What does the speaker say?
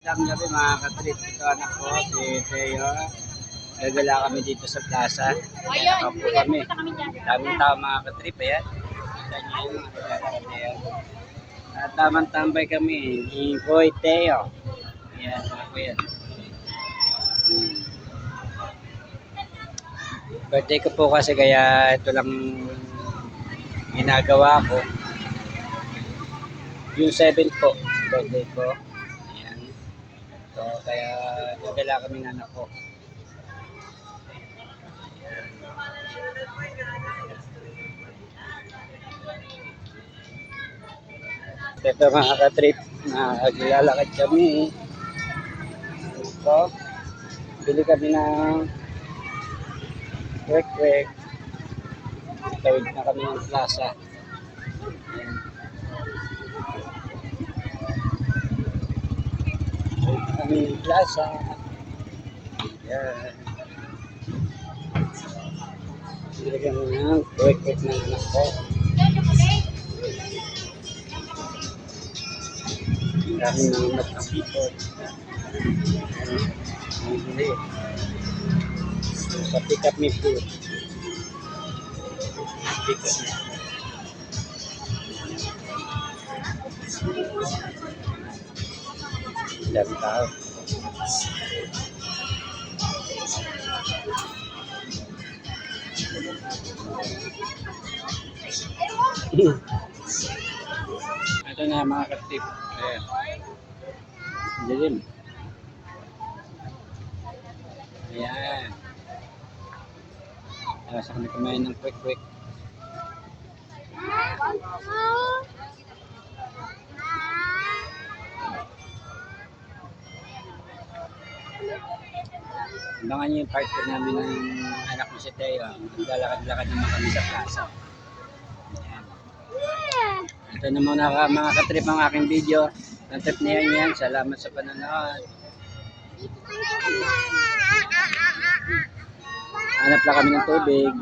Magandang gabi mga katrip. Ito anak ko, si Teo. Gagala kami dito sa plaza. Ayan po kami. Daming tao mga katrip. Ayan. Kita niyo yung mga Teo. At tamang tambay kami. Ni Boy Teo. Ayan. Ako yan. Birthday ko po kasi kaya ito lang ginagawa ko. Yung 7th po. Birthday ko. Ayan. So, kaya gagala kami ng anak ko. Ito mga katrip, naglalakad kami. So, bili kami ng kwek-kwek. Tawid na kami ng plaza. Ayan. Tawid na kami ng plaza. Ayan. Bili kami ng kwek-kwek ng anak ko. Dami ng people. Bili. Sa pick up me food. Pick up me food. Dami tao. Ito na mga katip. Ayan. Dilim. Ayan. Sa kami kumain ng quick-quick. Abangan niyo yung part namin ng anak ko si Teo. Naglalakad-lakad naman kami sa plaza. Ayan. Ito na muna mga katrip ang aking video. Ang trip na yan. Salamat sa panonood. Hanap lang kami ng tubig.